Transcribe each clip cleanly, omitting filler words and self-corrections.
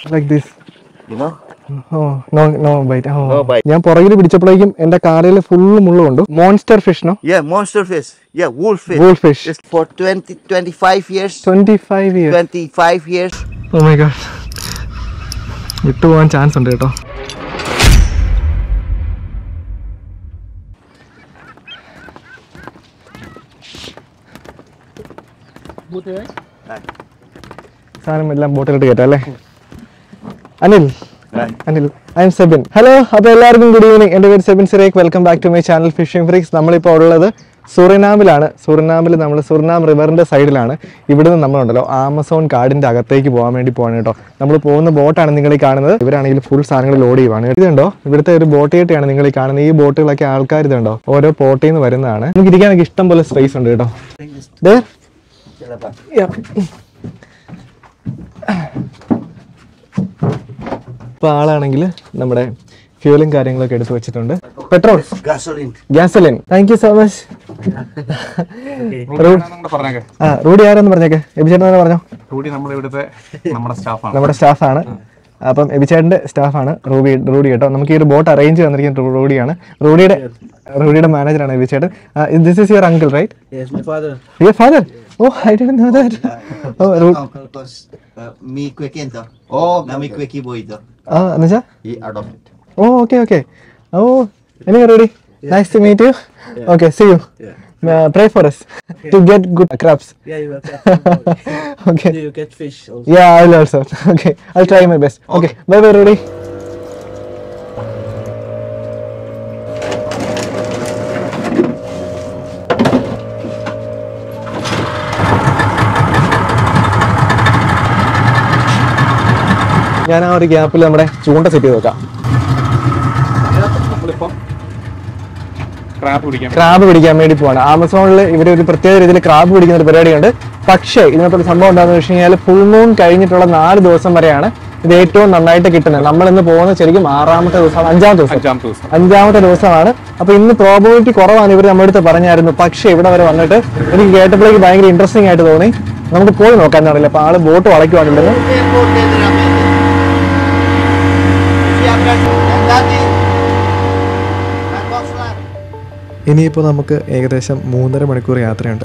Like this. You know? Oh, no bite. Oh. No bite. ഞാൻ പുറകിൽ പിടിച്ചപ്പോഴേക്കും എന്റെ കാലയിൽ full മുള്ളുണ്ട്. Monster fish, no? Yeah, monster fish. Yeah, wolf fish. It's for 25 years. 25 years. 25 years. Oh my god. വിട്ടു പോകാൻ chance ഉണ്ട് കേട്ടോ. സാധനം എല്ലാം ബോട്ടിലിട്ട് കയറ്റാം അല്ലേ? Anil, I am Sebin. Hello, അപ്പോൾ എല്ലാവർക്കും ഗുഡ് ഈവനിങ്. എൻ്റെ പേര് Sebin Cyriac. Welcome back to my channel fishing freaks. നമ്മളിപ്പോൾ ഉള്ളത് സുറിനാമിലാണ്. സുറിനാമിൽ നമ്മൾ സുറിനാം റിവറിൻ്റെ സൈഡിലാണ്. ഇവിടുന്ന് നമ്മളുണ്ടല്ലോ ആമസോൺ കാടിൻ്റെ അകത്തേക്ക് പോകാൻ വേണ്ടി പോകണം കേട്ടോ. നമ്മൾ പോകുന്ന ബോട്ടാണ് നിങ്ങൾ ഈ കാണുന്നത്. ഇവരാണെങ്കിൽ ഫുൾ സാധനങ്ങൾ ലോഡ് ചെയ്യുവാണ്. ഇതുണ്ടോ, ഇവിടുത്തെ ഒരു ബോട്ട് കെട്ടിയാണ് നിങ്ങൾ ഈ കാണുന്നത്. ഈ ബോട്ടുകളൊക്കെ ആൾക്കാർ ഇതുണ്ടോ ഓരോ പോട്ടിൽ നിന്ന് വരുന്നതാണ്. നമുക്ക് ഇരിക്കാനൊക്കെ ഇഷ്ടം പോലെ സ്പേസ് ഉണ്ട് കേട്ടോ. ഇപ്പോൾ ആളാണെങ്കിൽ നമ്മുടെ ഫ്യൂലും കാര്യങ്ങളൊക്കെ എടുത്ത് വെച്ചിട്ടുണ്ട്. Petrol, gasoline. Thank you so much. Rudy ആരാന്ന് പറഞ്ഞേക്കെ? എബിചേട്ടൻ പറഞ്ഞോ. റൂഡി നമ്മുടെ സ്റ്റാഫാണ്. അപ്പം എബിചേട്ടൻ്റെ സ്റ്റാഫാണ് റൂഡി കേട്ടോ. നമുക്ക് ഈ ഒരു ബോട്ട് അറേഞ്ച് തന്നിരിക്കുന്ന റൂഡിയാണ്. റൂഡിയുടെ മാനേജറാണ് എബിചേട്ടൻ. This is your uncle, right? Yes, my father. Your father? Oh, I didn't know that. Me kwekento. Oh, nami kweki boy do. എന്നുവെച്ചാ? He adopted. Oh, okay. Oh, anyway, Rudy. Nice to meet you. Okay, see you. Pray for us to get good crabs. Yeah, you will catch. Okay. Do you catch fish also? Yeah, I will also. Okay, I'll try my best. Okay, bye, Rudy. ഞാൻ ആ ഒരു ഗ്യാപ്പിൽ നമ്മുടെ ചൂണ്ട set ചെയ്ത് വെക്കാം. Crab പിടിക്കാൻ വേണ്ടി പോവാണ്. ആമസോണിൽ ഇവർ ഒരു പ്രത്യേക രീതിയിൽ ക്രാബ് പിടിക്കുന്ന ഒരു പരിപാടിയുണ്ട്. പക്ഷേ ഇതിനകത്തൊരു സംഭവം എന്താണെന്ന് വെച്ച് കഴിഞ്ഞാൽ ഫുൾ മൂൺ കഴിഞ്ഞിട്ടുള്ള 4 ദിവസം വരെയാണ് ഇത് ഏറ്റവും നന്നായിട്ട് കിട്ടുന്നത്. നമ്മൾ ഇന്ന് പോകുന്നത് ശരിക്കും 6ാമത്തെ ദിവസമാണ്, 5ാമത്തെ ദിവസമാണ്. അപ്പൊ ഇന്ന് പ്രോബബിലിറ്റി കുറവാണ് ഇവർ നമ്മുടെ അടുത്ത് പറഞ്ഞായിരുന്നു. പക്ഷേ ഇവിടെ വരെ വന്നിട്ട് എനിക്ക് കേട്ടപ്പോഴേക്ക് ഭയങ്കര ഇൻട്രസ്റ്റിംഗ് ആയിട്ട് തോന്നി. നമുക്ക് പോയി നോക്കാൻ അറിയില്ല. അപ്പൊ ആള് ബോട്ട് വളയ്ക്കുവാണുള്ളത്. ഇനിയിപ്പോൾ നമുക്ക് ഏകദേശം 3.5 മണിക്കൂർ യാത്രയുണ്ട്.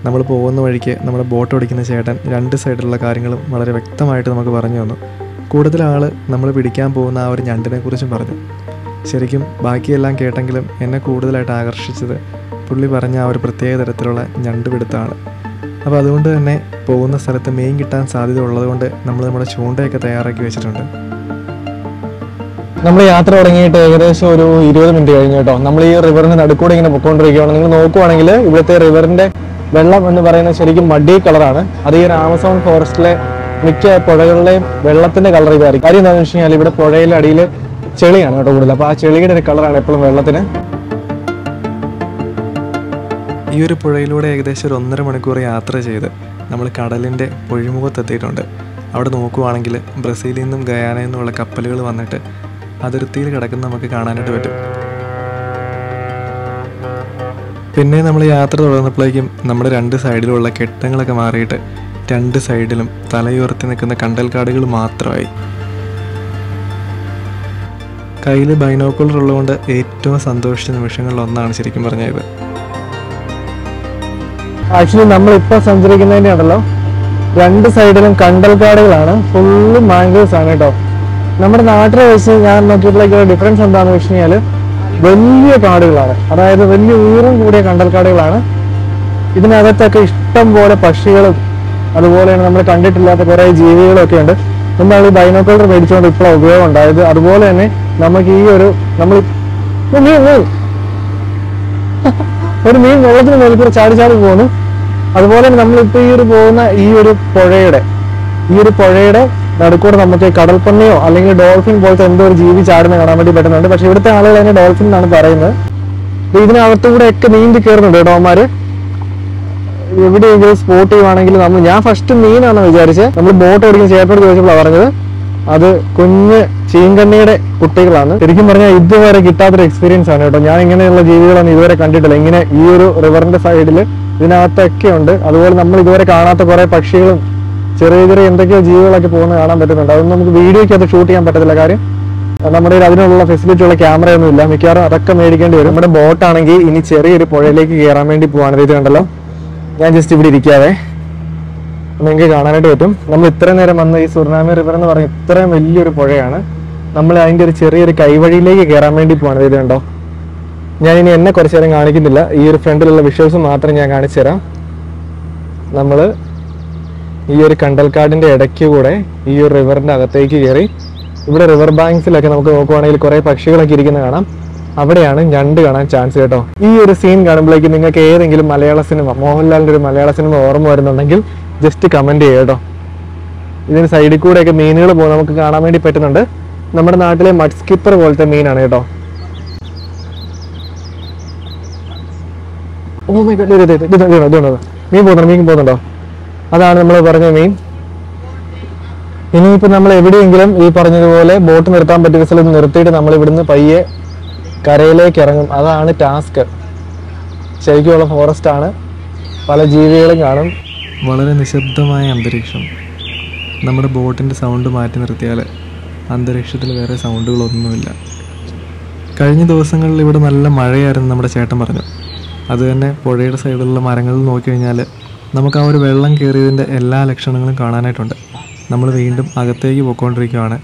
നമ്മൾ പോകുന്ന വഴിക്ക് നമ്മുടെ ബോട്ട് ഓടിക്കുന്ന ചേട്ടൻ 2 സൈഡിലുള്ള കാര്യങ്ങളും വളരെ വ്യക്തമായിട്ട് നമുക്ക് പറഞ്ഞു തന്നു. കൂടുതൽ ആൾ നമ്മൾ പിടിക്കാൻ പോകുന്ന ആ ഒരു ഞണ്ടിനെ കുറിച്ചും പറഞ്ഞു. ശരിക്കും ബാക്കിയെല്ലാം കേട്ടെങ്കിലും എന്നെ കൂടുതലായിട്ട് ആകർഷിച്ചത് പുള്ളി പറഞ്ഞ ആ ഒരു പ്രത്യേക തരത്തിലുള്ള ഞണ്ട് പിടുത്തമാണ്. അപ്പോൾ അതുകൊണ്ട് തന്നെ പോകുന്ന സ്ഥലത്ത് മീൻ കിട്ടാൻ സാധ്യത ഉള്ളതുകൊണ്ട് നമ്മൾ നമ്മുടെ ചൂണ്ടയൊക്കെ തയ്യാറാക്കി വെച്ചിട്ടുണ്ട്. നമ്മൾ യാത്ര തുടങ്ങിയിട്ട് ഏകദേശം ഒരു 20 മിനിറ്റ് കഴിഞ്ഞു കേട്ടോ. നമ്മൾ ഈ റിവറിന് നടുക്കൂടെ ഇങ്ങനെ പൊയ്ക്കൊണ്ടിരിക്കുകയാണ്. നിങ്ങൾ നോക്കുവാണെങ്കിൽ ഇവിടുത്തെ റിവറിന്റെ വെള്ളം എന്ന് പറയുന്നത് ശരിക്കും മഡി കളറാണ്. അത് ഈ ഒരു ആമസോൺ ഫോറസ്റ്റിലെ മിക്ക പുഴകളിലെയും വെള്ളത്തിന്റെ കളർ ഇതായിരിക്കും. കാര്യം എന്താണെന്ന് വെച്ച് കഴിഞ്ഞാൽ ഇവിടെ പുഴയിലെ അടിയിൽ ചെളിയാണ് കേട്ടോ കൂടുതൽ. അപ്പോൾ ആ ചെളിയുടെ ഒരു കളറാണ് എപ്പോഴും വെള്ളത്തിന്. ഈ ഒരു പുഴയിലൂടെ ഏകദേശം ഒരു 1.5 മണിക്കൂർ യാത്ര ചെയ്ത് നമ്മൾ കടലിൻ്റെ പൊഴിമുഖത്തെത്തിയിട്ടുണ്ട്. അവിടെ നോക്കുവാണെങ്കിൽ ബ്രസീലിൽ നിന്നും ഗയാനയിൽ നിന്നുമുള്ള കപ്പലുകൾ വന്നിട്ട് അതിർത്തിയിൽ കിടക്കുന്ന നമുക്ക് കാണാനായിട്ട് പറ്റും. പിന്നെ നമ്മൾ യാത്ര തുടർന്നപ്പോഴേക്കും നമ്മുടെ 2 സൈഡിലുള്ള കെട്ടങ്ങളൊക്കെ മാറിയിട്ട് 2 സൈഡിലും തലയുയർത്തി നിൽക്കുന്ന കണ്ടൽക്കാടുകൾ മാത്രമായി. കയ്യിൽ ബൈനോക്കുലർ ഉള്ളതുകൊണ്ട് ഏറ്റവും സന്തോഷിച്ച നിമിഷങ്ങളിലൊന്നാണ് ശരിക്കും പറഞ്ഞത്. ആക്ച്വലി നമ്മളിപ്പോൾ സഞ്ചരിക്കുന്നതിൻ്റെ ഉണ്ടല്ലോ 2 സൈഡിലും കണ്ടൽക്കാടുകളാണ്. ഫുള്ള് മാംഗ്രോവ്സ് ആണ് കേട്ടോ. നമ്മുടെ നാട്ടിലെ വെച്ച് ഞാൻ നോക്കിയപ്പോഴേക്കുള്ള ഡിഫറൻസ് എന്താണെന്ന് വെച്ച് കഴിഞ്ഞാൽ വലിയ കാടുകളാണ്. അതായത് വലിയ ഉയരം കൂടിയ കണ്ടൽക്കാടുകളാണ്. ഇതിനകത്തൊക്കെ ഇഷ്ടം പോലെ പക്ഷികളും അതുപോലെ തന്നെ നമ്മൾ കണ്ടിട്ടില്ലാത്ത കുറേ ജീവികളൊക്കെ ഉണ്ട്. നമ്മൾ ഈ ബൈനോക്കുലർ മേടിച്ചുകൊണ്ട് ഇപ്പോഴാണ് ഉപയോഗം ഉണ്ടായത്. അതുപോലെ തന്നെ നമുക്ക് ഈ ഒരു ഒരു മീൻ വെള്ളത്തിന് മേൽക്കൂടെ ചാടി പോകുന്നു. അതുപോലെ തന്നെ നമ്മളിപ്പോൾ ഈ ഒരു പുഴയുടെ നടുക്കൂടെ നമുക്ക് കടൽപ്പന്നിയോ അല്ലെങ്കിൽ ഡോൾഫിൻ പോലത്തെ എന്തോ ഒരു ജീവി ചാടുന്ന കാണാൻ വേണ്ടി പറ്റുന്നുണ്ട്. പക്ഷെ ഇവിടുത്തെ ആളുകൾ തന്നെ ഡോൾഫിൻ എന്നാണ് പറയുന്നത്. ഇതിനകത്തുകൂടെ ഒക്കെ നീന്തി കയറുന്നുണ്ട് കേട്ടോ അവന്മാര്. എവിടെയെങ്കിലും സ്പോട്ട് ചെയ്യുവാണെങ്കിൽ ഞാൻ ഫസ്റ്റ് മീനാണെന്ന് വിചാരിച്ച് നമ്മൾ ബോട്ട് ഓടിക്കുന്ന ചേട്ടനോട് ചോദിച്ചപ്പോഴാണ് പറഞ്ഞത് അത് കുഞ്ഞ് ചീങ്കണ്ണിയുടെ കുട്ടികളാണ്. ശരിക്കും പറഞ്ഞാൽ ഇതുവരെ കിട്ടാത്തൊരു എക്സ്പീരിയൻസ് ആണ് കേട്ടോ. ഞാൻ ഇങ്ങനെയുള്ള ജീവികളൊന്നും ഇതുവരെ കണ്ടിട്ടില്ല. ഇങ്ങനെ ഈ ഒരു റിവറിന്റെ സൈഡിൽ ഇതിനകത്തൊക്കെ ഉണ്ട്. അതുപോലെ നമ്മൾ ഇതുവരെ കാണാത്ത കുറെ പക്ഷികളും ചെറിയ ചെറിയ എന്തൊക്കെയോ ജീവികളൊക്കെ പോകുന്നത് കാണാൻ പറ്റുന്നുണ്ട്. അതൊന്നും നമുക്ക് വീഡിയോയ്ക്ക് അത് ഷൂട്ട് ചെയ്യാൻ പറ്റത്തില്ല. കാര്യം നമ്മുടെ കയ്യിൽ അതിനുള്ള ഫെസിലിറ്റി ഉള്ള ക്യാമറയൊന്നും ഇല്ല. മിക്കവാറും അതൊക്കെ മേടിക്കേണ്ടി വരും. നമ്മുടെ ബോട്ടാണെങ്കിൽ ഇനി ചെറിയൊരു പുഴയിലേക്ക് കയറാൻ വേണ്ടി പോവാണ്. ഇത് കണ്ടല്ലോ, ഞാൻ ജസ്റ്റ് ഇവിടെ ഇരിക്കാവേ, നിങ്ങൾക്ക് കാണാനായിട്ട് പറ്റും. നമ്മൾ ഇത്രയും നേരം വന്ന ഈ സുർനാമി റിവർ എന്ന് പറഞ്ഞ ഇത്രയും വലിയൊരു പുഴയാണ്. നമ്മൾ അതിൻ്റെ ഒരു ചെറിയൊരു കൈവഴിയിലേക്ക് കയറാൻ വേണ്ടി പോവാണ്. ഇത് കണ്ടോ, ഞാനിനി എന്നെ കുറച്ച് നേരം കാണിക്കുന്നില്ല, ഈ ഒരു ഫ്രണ്ടിലുള്ള വിഷ്വൽസ് മാത്രം ഞാൻ കാണിച്ചു തരാം. നമ്മൾ ഈ ഒരു കണ്ടൽക്കാടിൻ്റെ ഇടയ്ക്ക് കൂടെ ഈ ഒരു റിവറിൻ്റെ അകത്തേക്ക് കയറി. ഇവിടെ റിവർ ബാങ്ക്സിലൊക്കെ നമുക്ക് നോക്കുവാണെങ്കിൽ കുറേ പക്ഷികളൊക്കെ ഇരിക്കുന്നത് കാണാം. അവിടെയാണ് ഞണ്ട് കാണാൻ ചാൻസ് കേട്ടോ. ഈ ഒരു സീൻ കാണുമ്പോഴേക്കും നിങ്ങൾക്ക് ഏതെങ്കിലും മലയാള സിനിമ, മോഹൻലാലിൻ്റെ ഒരു മലയാള സിനിമ ഓർമ്മ വരുന്നുണ്ടെങ്കിൽ ജസ്റ്റ് കമൻറ്റ് ചെയ്യുക കേട്ടോ. ഇതിന് സൈഡിൽ കൂടെയൊക്കെ മീനുകൾ പോകും നമുക്ക് കാണാൻ വേണ്ടി പറ്റുന്നുണ്ട്. നമ്മുടെ നാട്ടിലെ മഡ് സ്കിപ്പർ പോലത്തെ മീനാണ് കേട്ടോ. ഓ മൈ ഗോഡ്, മീൻ പോകുന്നുണ്ടോ? അതാണ് നമ്മൾ പറഞ്ഞ മീൻ. ഇനിയിപ്പോൾ നമ്മൾ എവിടെയെങ്കിലും ഈ പറഞ്ഞതുപോലെ ബോട്ട് നിർത്താൻ പറ്റിയ സ്ഥലത്ത് നിർത്തിയിട്ട് നമ്മൾ ഇവിടുന്ന് പയ്യെ കരയിലേക്ക് ഇറങ്ങും. അതാണ് ടാസ്ക്. ശരിക്കുമുള്ള ഫോറസ്റ്റ് ആണ്, പല ജീവികളും കാണും. വളരെ നിശബ്ദമായ അന്തരീക്ഷം. നമ്മുടെ ബോട്ടിൻ്റെ സൗണ്ട് മാറ്റി നിർത്തിയാൽ അന്തരീക്ഷത്തിൽ വേറെ സൗണ്ടുകളൊന്നുമില്ല. കഴിഞ്ഞ ദിവസങ്ങളിൽ ഇവിടെ നല്ല മഴയായിരുന്നു നമ്മുടെ ചേട്ടൻ പറഞ്ഞു. അത് തന്നെ പുഴയുടെ സൈഡിലുള്ള മരങ്ങളിൽ നോക്കിക്കഴിഞ്ഞാൽ നമുക്ക് ആ ഒരു വെള്ളം കയറിയതിൻ്റെ എല്ലാ ലക്ഷണങ്ങളും കാണാനായിട്ടുണ്ട്. നമ്മൾ വീണ്ടും അകത്തേക്ക് പോയിക്കൊണ്ടിരിക്കുകയാണ്.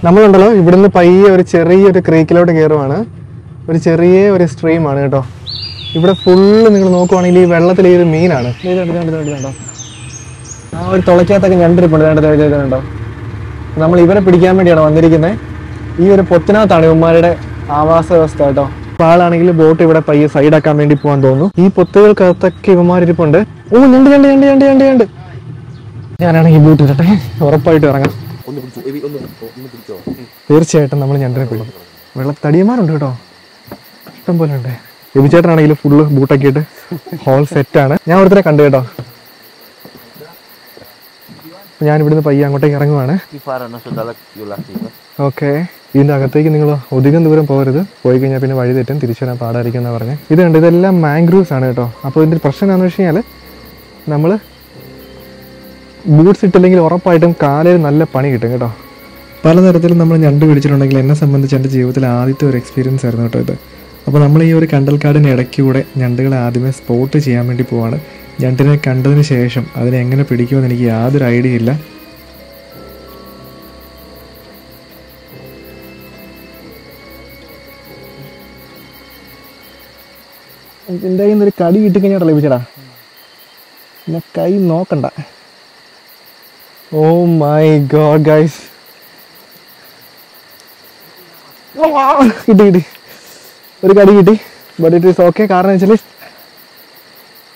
നമ്മളുണ്ടല്ലോ ഇവിടുന്ന് പയ്യെ ഒരു ചെറിയൊരു ക്രീക്കിലോട്ട് കയറുവാണ്. ഒരു ചെറിയ ഒരു സ്ട്രീമാണ് കേട്ടോ. ഇവിടെ ഫുള്ള് നിങ്ങൾ നോക്കുവാണെങ്കിൽ ഈ വെള്ളത്തിൽ ഈ ഒരു മീനാണ്. കണ്ടോ, ആ ഒരു തുളയ്ക്കകത്തൊക്കെ ഞണ്ടിരിപ്പുണ്ട്. കണ്ടോ, നമ്മൾ ഇവരെ പിടിക്കാൻ വേണ്ടിയാണ് വന്നിരിക്കുന്നത്. ഈ ഒരു പൊത്തിനകത്താണ് ഇവന്മാരുടെ ആവാസ വ്യവസ്ഥ കേട്ടോ. അപ്പോൾ ആളാണെങ്കിൽ ബോട്ട് ഇവിടെ പയ്യെ സൈഡാക്കാൻ വേണ്ടി പോകാൻ തോന്നുന്നു. ഈ പൊത്തുകൾക്കകത്തൊക്കെ ഇവന്മാരിപ്പുണ്ട്. ഓ ഞണ്ട്. ഞാനാണെങ്കിൽ ബോട്ട് ഇരട്ടെ, ഉറപ്പായിട്ട് ഇറങ്ങാം. തീർച്ചയായിട്ടും നമ്മൾ ഞണ്ടിനെ പിടിക്കും. വെള്ളത്തടിയന്മാരുണ്ട് കേട്ടോ, ഇഷ്ടം പോലെ ഉണ്ട്. എബിച്ചേട്ടനാണെങ്കിൽ ഫുള്ള് ബൂട്ടൊക്കെ ഇട്ട് ഹോൾ സെറ്റാണ്. ഞാൻ ഒരുത്തരെ കണ്ടു കേട്ടോ. ഞാൻ ഇവിടുന്ന് പയ്യെ അങ്ങോട്ടേക്ക് ഇറങ്ങുവാണ്. ഓക്കെ, ഇതിൻ്റെ അകത്തേക്ക് നിങ്ങൾ അധികം ദൂരം പോകരുത്. പോയി കഴിഞ്ഞാൽ പിന്നെ വഴി തെറ്റും, തിരിച്ചു വരാൻ പാടായിരിക്കും എന്നാണ് പറഞ്ഞത്. ഇതുണ്ട്, ഇതെല്ലാം മാംഗ്രൂവ്സ് ആണ് കേട്ടോ. അപ്പോൾ ഇതിൻ്റെ പ്രശ്നം എന്താണെന്ന് വെച്ച് കഴിഞ്ഞാൽ നമ്മൾ ബൂട്ട്സ് ഇട്ടില്ലെങ്കിൽ ഉറപ്പായിട്ടും കാലിൽ നല്ല പണി കിട്ടും കേട്ടോ. പലതരത്തിലും നമ്മൾ ഞണ്ട് പിടിച്ചിട്ടുണ്ടെങ്കിൽ എന്നെ സംബന്ധിച്ച് എൻ്റെ ജീവിതത്തിൽ ആദ്യത്തെ ഒരു എക്സ്പീരിയൻസ് ആയിരുന്നു കേട്ടോ ഇത്. അപ്പോൾ നമ്മൾ ഈ ഒരു കണ്ടൽക്കാടിന് ഇടയ്ക്ക് കൂടെ ഞണ്ടുകളെ ആദ്യമേ സ്പോട്ട് ചെയ്യാൻ വേണ്ടി പോവാണ്. ഞണ്ടിനെ കണ്ടതിന് ശേഷം അതിനെ എങ്ങനെ പിടിക്കുമെന്ന് എനിക്ക് യാതൊരു ഐഡിയ ഇല്ല. എൻ്റെ കയ്യിൽ നിന്നൊരു കടി കിട്ടിക്കഴിഞ്ഞാൽ ലഭിച്ചടാ, പിന്നെ കൈ നോക്കണ്ട. ഓ മൈ ഗോഡ് ഗൈസ്, കിട്ടി ഒരു കടി കിട്ടി. But it is okay. കാരണം വെച്ചാൽ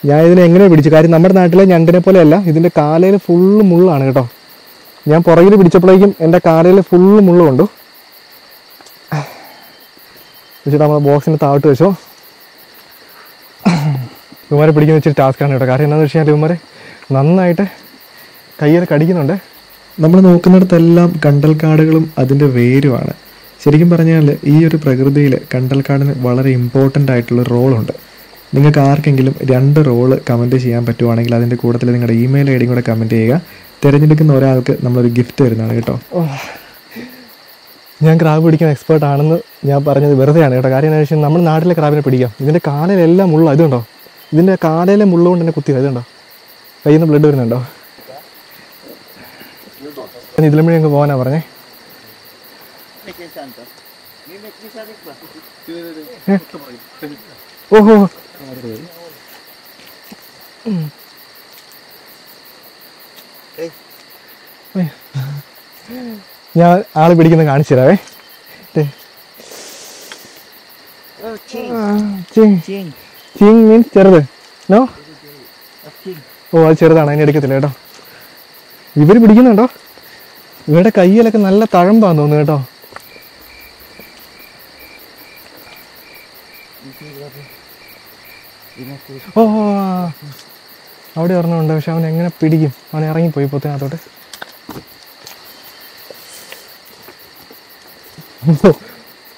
ഞാൻ ഇതിനെ എങ്ങനെ പിടിച്ചു. കാര്യം നമ്മുടെ നാട്ടിലെ ഞണ്ടിനെ പോലെയല്ല, ഇതിൻ്റെ കാലയിൽ ഫുള്ള് മുള്ളാണ് കേട്ടോ. ഞാൻ പുറകിൽ പിടിച്ചപ്പോഴേക്കും എൻ്റെ കാലയിൽ ഫുള്ള് മുള്ള് കൊണ്ടു. വെച്ചിട്ട് നമ്മൾ ബോക്സിന് താഴ്ത്ത് വെച്ചോ. ഇവന്മാരെ പിടിക്കുന്ന വെച്ചിട്ട് ടാസ്ക്കാണ് കേട്ടോ. കാര്യം എന്താണെന്ന് വെച്ച് കഴിഞ്ഞാൽ ഇവന്മാരെ നന്നായിട്ട് കയ്യിൽ കടിക്കുന്നുണ്ട്. നമ്മൾ നോക്കുന്നിടത്തെല്ലാം കണ്ടൽക്കാടുകളും അതിൻ്റെ വേരുമാണ്. ശരിക്കും പറഞ്ഞാൽ ഈ ഒരു പ്രകൃതിയിൽ കണ്ടൽക്കാടിന് വളരെ ഇമ്പോർട്ടൻ്റ് ആയിട്ടുള്ള റോളുണ്ട്. നിങ്ങൾക്ക് ആർക്കെങ്കിലും 2 റോള് കമൻറ്റ് ചെയ്യാൻ പറ്റുവാണെങ്കിൽ അതിൻ്റെ കൂട്ടത്തിൽ നിങ്ങളുടെ ഇമെയിൽ ഐ ഡിയും കൂടെ കമൻറ്റ് ചെയ്യുക. തിരഞ്ഞെടുക്കുന്ന ഒരാൾക്ക് നമ്മളൊരു ഗിഫ്റ്റ് തരുന്നതാണ് കേട്ടോ. ഞാൻ ക്രാബ് പിടിക്കാൻ എക്സ്പേർട്ട് ആണെന്ന് ഞാൻ പറഞ്ഞത് വെറുതെയാണ് കേട്ടോ. കാര്യം എന്താ വെച്ചാൽ നമ്മുടെ നാട്ടിലെ ക്രാബിനെ പിടിക്കാം. ഇതിൻ്റെ കാലയിലെല്ലാം മുള്ള, ഇതുണ്ടോ, ഇതിൻ്റെ കാലയിലെ മുള്ള കൊണ്ട് തന്നെ കുത്തി, ഇതുണ്ടോ, കയ്യിൽ നിന്ന് ബ്ലഡ് വരുന്നുണ്ടോ. ഇതിലും വഴി ഞങ്ങൾക്ക് പോകാനാണ് പറഞ്ഞേ. ഓഹോ, ഞാൻ ആള് പിടിക്കുന്ന കാണിച്ചു തരാവേ. ചിങ് മീൻസ് ചെറുത്. നോ, ഓ അത് ചെറുതാണ്, അതിനെ എടുക്കത്തില്ല കേട്ടോ. ഇവർ പിടിക്കുന്നുണ്ടോ? ഇവരുടെ കയ്യിലൊക്കെ നല്ല തഴമ്പാന്ന് തോന്നുന്നു കേട്ടോ. ഓ അവിടെ ഒരെണ്ണമുണ്ട്, പക്ഷെ അവൻ എങ്ങനെ പിടിക്കും? അവൻ ഇറങ്ങിപ്പോയി പൊത്തിനകത്തോട്ട്.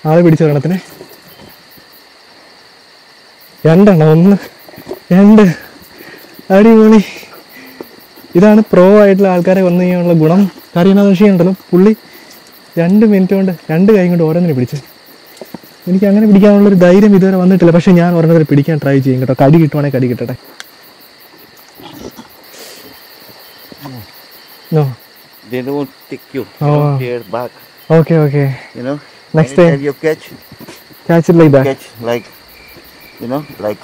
ആള് പിടിച്ച ഒരെണ്ണത്തിന് രണ്ടെണ്ണം, 1 2. അടിപൊളി. ഇതാണ് പ്രോ ആയിട്ടുള്ള ആൾക്കാരെ വന്നു കഴിഞ്ഞാലുള്ള ഗുണം. കാര്യം എന്താണെന്ന് വെച്ച് കഴിഞ്ഞാൽ പുള്ളി 2 മിനിറ്റ് കൊണ്ട് 2 കൈ കൊണ്ട് ഓരോന്നിനെ പിടിച്ച്. എനിക്ക് അങ്ങനെ പിടിക്കാനുള്ളൊരു ധൈര്യം ഇതുവരെ വന്നിട്ടില്ല. പക്ഷെ ഞാൻ ഒരെണ്ണത്തിൽ പിടിക്കാൻ ട്രൈ ചെയ്യും കേട്ടോ. കടി കിട്ടുവാണെങ്കിൽ കടി കിട്ടട്ടെ. No. They don't take you. Oh. Don't tear back. Okay, okay. You know. Next Anytime time. you catch Catch it like that. catch like, you know, like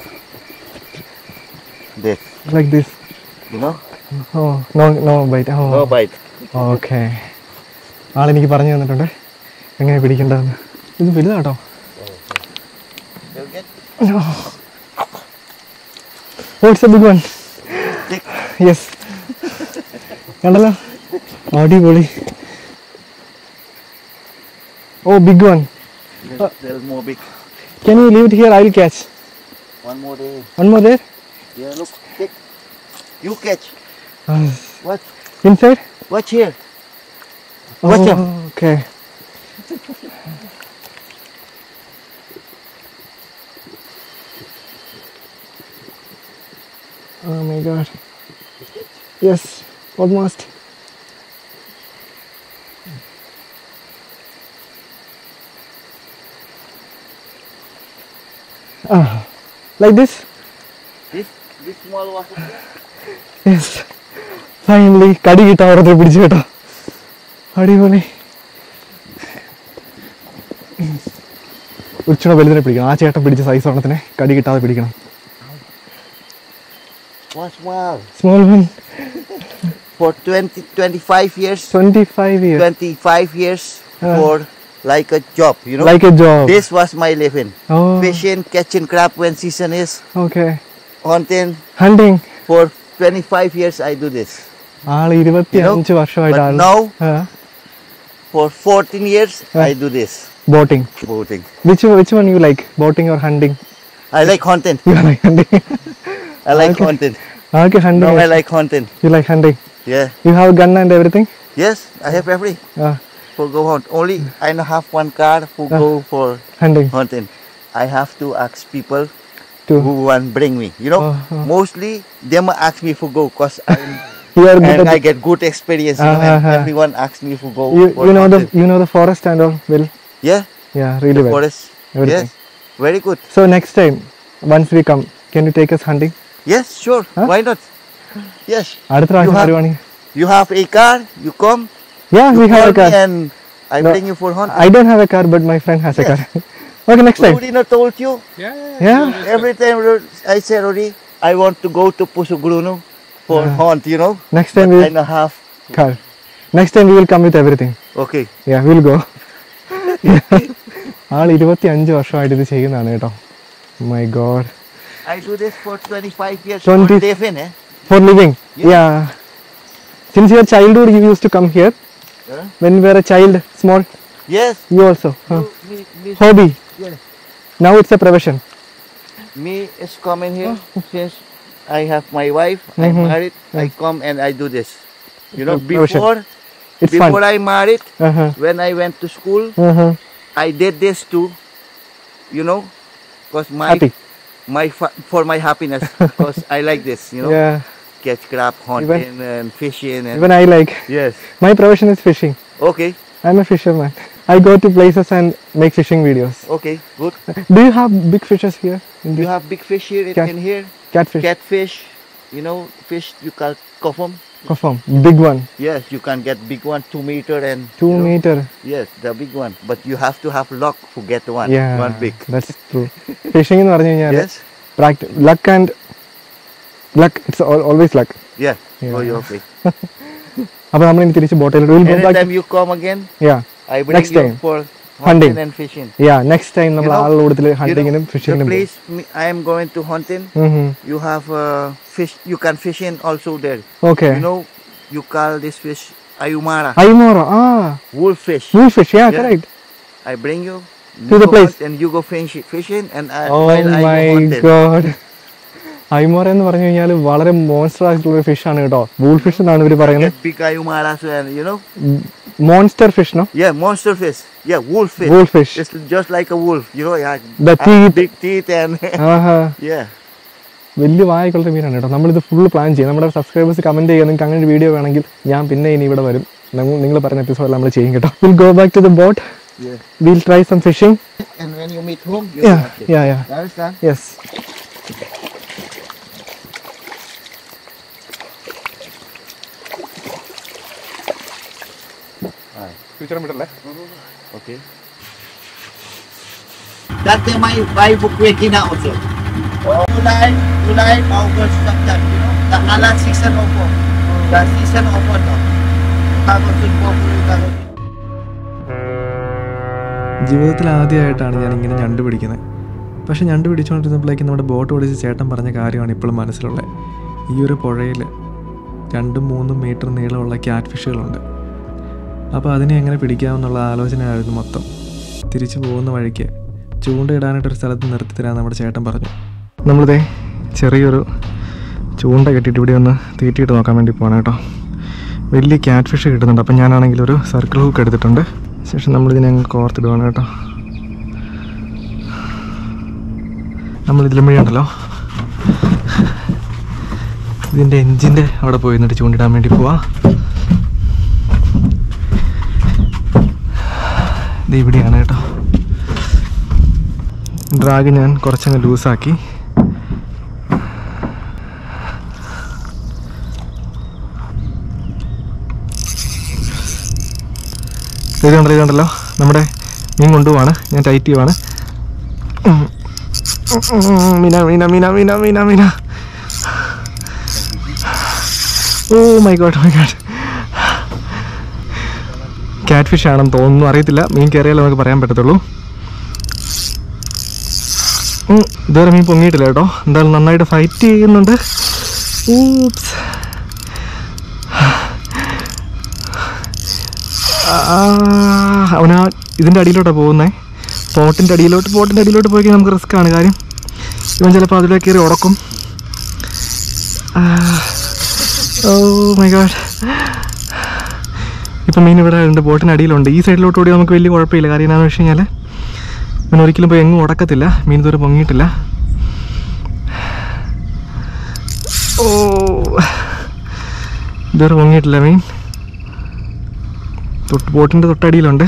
this. Like this. You know. Oh, no bite. Oh. No bite. Okay. ആളെനിക്ക് പറഞ്ഞു തന്നിട്ടുണ്ട് എങ്ങനെ പിടിക്കേണ്ടതെന്ന്. ഇത് വലുതാട്ടോ. You'll get Oh, it's a big one. thick. Yes. കണ്ടല്ലോ, അടിപൊളി. Oh, big one. There's more big. Can you leave it here? I will catch. One more day. One more there. Yeah, look, thick. You catch. What? Inside? Watch here. Watch him. Okay. Oh my god. Yes, almost. Like this? This small was. Yes. Finally, കടി കിട്ടാ ഓരോരുത്തർ പിടിച്ചു കേട്ടോ. അടിപൊളി. ഉച്ചയുടെ വലുതിനെ പിടിക്കണം. ആ ചേട്ടൻ പിടിച്ച സൈസ് ഓണത്തിനെ കടി കിട്ടാതെ പിടിക്കണം. One small. Small one. For 25 years. 25 years. 25 years for like a job, you know. Like a job. This was my living. Oh. Fishing, catching crab when season is. Okay. Hunting. Hunting. For 25 years I do this. ആള് 25 വർഷമായിട്ട് But ആള്. now for 14 years I do this. Boating. Boating. Which one you like? Boating or hunting? I like hunting. You like hunting. I like Okay. hunting. Okay, hunting. Now I like hunting. You like hunting. Yeah. You have a gun and everything? Yes, I have every Ah, for go hunt. Only I don't have one car who go for hunting. hunting. I have to ask people Too. who want bring me. You know, mostly them ask me for go cause You are good and at I get good experience. You know, and everyone asks me for go. For you know hunting. the forest and all well. Yeah, Yeah, really well. forest. Everything. Yes, very good. So next time, once we come, can you take us hunting? Yes, sure. Huh? Why not? Yes. അടുത്ത പ്രാവശ്യം have- വരുവാണെങ്കിൽ. You have a car. You come. Yeah, we have Call a car. me and I No, bring you for hunting. I don't have a car, but my friend has a car. Okay, next time. Rudy not told you. Yeah. Every time I say Rudy, I want to go to Pusugrunu for hunt. You know. Next time we I don't have. car. Next time we will come with everything. Okay. Yeah, we'll go. ആൾ 25 വർഷമായിട്ട് ഇത് ചെയ്യുന്നതാണ് കേട്ടോ. My God. I do this for 25 years. 20 for living, eh? For living. Yeah. Since your childhood you used to come here. Yeah. When you were a child, small, Yes. you also. Huh. Me, Hobby. yeah. Now it's a profession. Me is coming here since I have my wife. I'm married. I come and I do this. You know, Profession. It's before fun. I married, Uh-huh. when I went to school, Uh-huh. I did this too. You know, cause Happy. for my happiness. Cause I like this. You know, Yeah. catch crab, hunting and fishing and Even I like. yes. My profession is fishing. Okay. I'm a fisherman. I go to places and make fishing videos. Okay. Good. Do you have big fishes here? In You this have big fish here Cat- in here. catfish? Catfish. You know, fish you call kofum. Confirm. Big one. Yes, you can get big one, 2 meter and 2 you know, meter. Yes, the big one. But you have to have luck to get one. Yeah. One big. That's true. Fishing എന്ന് പറഞ്ഞു കഴിഞ്ഞാൽ Yes. luck and luck. It's always luck. Yeah. Yeah. Oh, you okay. അപ്പോൾ നമ്മൾ ഇനി തിരിച്ച് ബോട്ടിൽ will go back. Anytime you come again, Yeah. I bring Next you time. for Hunting. hunting and fishing. Yeah. Next time നമ്മൾ You know- ആളുടെ കൂട്ടത്തിൽ You know, ഹണ്ടിങ്ങിനും the ഫിഷിങ്ങിനും place I am going to hunting, you have fish. You can fish in also there. Okay. You know, you call this fish ayumara, Aymara. wolf fish. Wolf fish. Yeah, Yeah. correct. I bring you To the go place. hunt and you go fishing and I Oh while I my go hunting. God. അയ്മോറ എന്ന് പറഞ്ഞു കഴിഞ്ഞാൽ വളരെ monster ആയിട്ടുള്ള ഒരു fish ആണ് കേട്ടോ. Wool fish എന്നാണ് ഇവർ പറയുന്നത്. Big Ayumara, you know? Monster fish no? Yeah, monster fish. Yeah, wolf fish. Wolf fish. It's just like a wolf, you know? Yeah. The teeth. Big teeth and yeah. വലിയ വായക്കുള്ള മീനാണ് കേട്ടോ. നമ്മളിത് full plan ചെയ്യും. നമ്മുടെ subscribers comment ചെയ്യുക, നിങ്ങൾക്ക് അങ്ങനെ ഒരു വീഡിയോ വേണമെങ്കിൽ ഞാൻ പിന്നെ ഇനി ഇവിടെ വരും. നിങ്ങൾ പറഞ്ഞ എപ്പിസോഡ് നമ്മൾ ചെയ്യും കേട്ടോ. Will go back to the boat. Yeah. We'll try some fishing. And when you meet home, you Yeah, have it. yeah, yeah. You understand? Yes. Okay. That time my wife working now also. July, August, September, you know, the halal season of the season of no. ജീവിതത്തിൽ ആദ്യമായിട്ടാണ് ഞാൻ ഇങ്ങനെ ഞണ്ട് പിടിക്കുന്നത്. പക്ഷെ ഞണ്ട് പിടിച്ചുകൊണ്ടിരുന്നപ്പോഴേക്കും നമ്മുടെ boat ഓടിച്ച് ചേട്ടൻ പറഞ്ഞ കാര്യമാണ് ഇപ്പോഴും മനസ്സിലുള്ളത്. ഈ ഒരു പുഴയിൽ 2-3 മീറ്റർ നീളമുള്ള ക്യാറ്റ് ഫിഷുകളുണ്ട്. അപ്പോൾ അതിനെ എങ്ങനെ പിടിക്കാമെന്നുള്ള ആലോചനയായിരുന്നു മൊത്തം. തിരിച്ചു പോകുന്ന വഴിക്ക് ചൂണ്ടയിടാനായിട്ടൊരു സ്ഥലത്ത് നിർത്തി തരാൻ നമ്മുടെ ചേട്ടൻ പറഞ്ഞു. നമ്മളിതേ ചെറിയൊരു ചൂണ്ട കെട്ടിയിട്ട് ഇവിടെ ഒന്ന് തീറ്റിയിട്ട് നോക്കാൻ വേണ്ടി പോകണം കേട്ടോ. വലിയ ക്യാറ്റ് ഫിഷ് കിട്ടുന്നുണ്ട്. അപ്പം ഞാനാണെങ്കിൽ ഒരു സർക്കിൾ ഹൂക്ക് എടുത്തിട്ടുണ്ട്. ശേഷം നമ്മളിതിനെ അങ്ങ് കോർത്തിടുവാണ് കേട്ടോ. നമ്മളിതിലും വഴിയുണ്ടല്ലോ, ഇതിൻ്റെ എൻജിൻ്റെ അവിടെ പോയി നിന്നിട്ട് ചൂണ്ടിടാൻ വേണ്ടി പോവാ. ഇത് ഇവിടെയാണ് കേട്ടോ. ഡ്രാഗ് ഞാൻ കുറച്ചങ്ങ് ലൂസാക്കി. ഇതുണ്ടല്ലോ നമ്മുടെ മീൻ കൊണ്ടുപോവാണ്. ഞാൻ ടൈറ്റ് ചെയ്യുവാണ്. മീന മീന മീന മീന മീന മീന. Oh my god my god. Cat fish ആണെന്ന് തോന്നുന്നു, അറിയത്തില്ല. മീൻ കയറിയാലേ നമുക്ക് പറയാൻ പറ്റത്തുള്ളൂ. ഇതുവരെ മീൻ പൊങ്ങിയിട്ടില്ല കേട്ടോ. എന്തായാലും നന്നായിട്ട് ഫൈറ്റ് ചെയ്യുന്നുണ്ട്. ഊപ്സ്. അവനാ ഇതിൻ്റെ അടിയിലോട്ടാണ് പോകുന്നത്. പോട്ടിൻ്റെ അടിയിലോട്ട് പോയി കഴിഞ്ഞാൽ നമുക്ക് റിസ്ക് ആണ് കാര്യം. ഇവൻ ചിലപ്പോൾ അതിലേക്ക് കയറി ഉടക്കും. ഓ മൈ ഗോഡ്. ഇപ്പം മീൻ ഇവിടെ ഉണ്ട്, ബോട്ടിൻ്റെ അടിയിലുണ്ട്. ഈ സൈഡിലോട്ട് ഓടി നമുക്ക് വലിയ കുഴപ്പമില്ല. കാര്യം എന്താണെന്ന് വെച്ച് കഴിഞ്ഞാൽ മീൻ ഒരിക്കലും പോയി എങ്ങും ഉടക്കത്തില്ല. മീൻ ഇതുവരെ പൊങ്ങിയിട്ടില്ല. ഓ ഇതുവരെ പൊങ്ങിയിട്ടില്ല മീൻ. ബോട്ടിൻ്റെ തൊട്ടടിയിലുണ്ട്.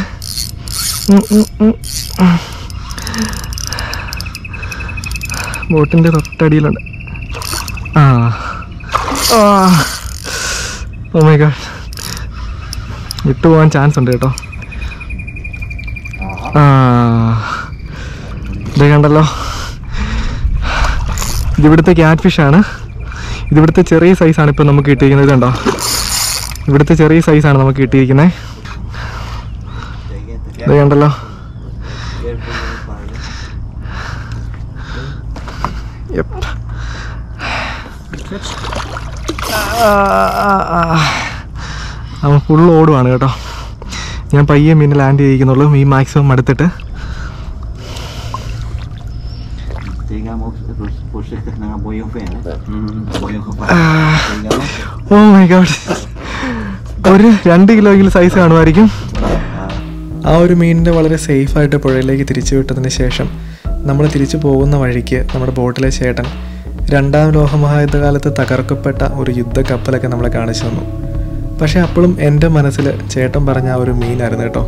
ബോട്ടിൻ്റെ തൊട്ടടിയിലുണ്ട്. Oh my god. വിട്ടുപോകാൻ ചാൻസ് ഉണ്ട് കേട്ടോ. ഇത് കണ്ടല്ലോ, ഇതിവിടുത്തെ ക്യാറ്റ് ഫിഷാണ്. ഇതിവിടുത്തെ ചെറിയ സൈസാണ് ഇപ്പം നമുക്ക് കിട്ടിയിരിക്കുന്നത്. ഇതുണ്ടോ, ഇവിടുത്തെ ചെറിയ സൈസാണ് നമുക്ക് കിട്ടിയിരിക്കുന്നത്. ഇത് കണ്ടല്ലോ. അവൻ ഫുള്ള് ഓടുവാണ് കേട്ടോ. ഞാൻ പയ്യെ മീനെ ലാൻഡ് ചെയ്യിക്കുന്നുള്ളൂ. മീൻ മാക്സിമം അടുത്തിട്ട്. Oh my god. ഒരു 2 കിലോയെങ്കിലും സൈസ് കാണുമായിരിക്കും. ആ ഒരു മീനിൻ്റെ വളരെ സേഫായിട്ട് പുഴയിലേക്ക് തിരിച്ചു വിട്ടതിന് ശേഷം നമ്മൾ തിരിച്ചു പോകുന്ന വഴിക്ക് നമ്മുടെ ബോട്ടിലെ ചേട്ടൻ 2ാം ലോകമഹായുദ്ധകാലത്ത് തകർക്കപ്പെട്ട ഒരു യുദ്ധക്കപ്പലൊക്കെ നമ്മളെ കാണിച്ചു തന്നു. പക്ഷേ അപ്പോഴും എൻ്റെ മനസ്സിൽ ചേട്ടൻ പറഞ്ഞ ആ ഒരു മീനായിരുന്നു കേട്ടോ.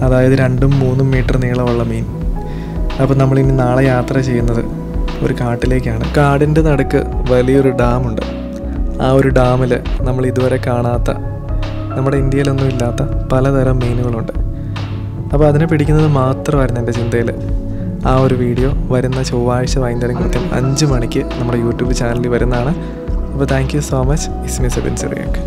അതായത് 2-3 മീറ്റർ നീളമുള്ള മീൻ. അപ്പോൾ നമ്മളിനി നാളെ യാത്ര ചെയ്യുന്നത് ഒരു കാട്ടിലേക്കാണ്. കാടിൻ്റെ നടുക്ക് വലിയൊരു ഡാമുണ്ട്. ആ ഒരു ഡാമിൽ നമ്മൾ ഇതുവരെ കാണാത്ത, നമ്മുടെ ഇന്ത്യയിലൊന്നും ഇല്ലാത്ത പലതരം മീനുകളുണ്ട്. അപ്പോൾ അതിനെ പിടിക്കുന്നത് മാത്രമായിരുന്നു എൻ്റെ ചിന്തയിൽ. ആ ഒരു വീഡിയോ വരുന്ന ചൊവ്വാഴ്ച വൈകുന്നേരം കൃത്യം 5 മണിക്ക് നമ്മുടെ യൂട്യൂബ് ചാനലിൽ വരുന്നതാണ്. അപ്പോൾ thank you so much. Is me Sebin സിറിയാക്ക്.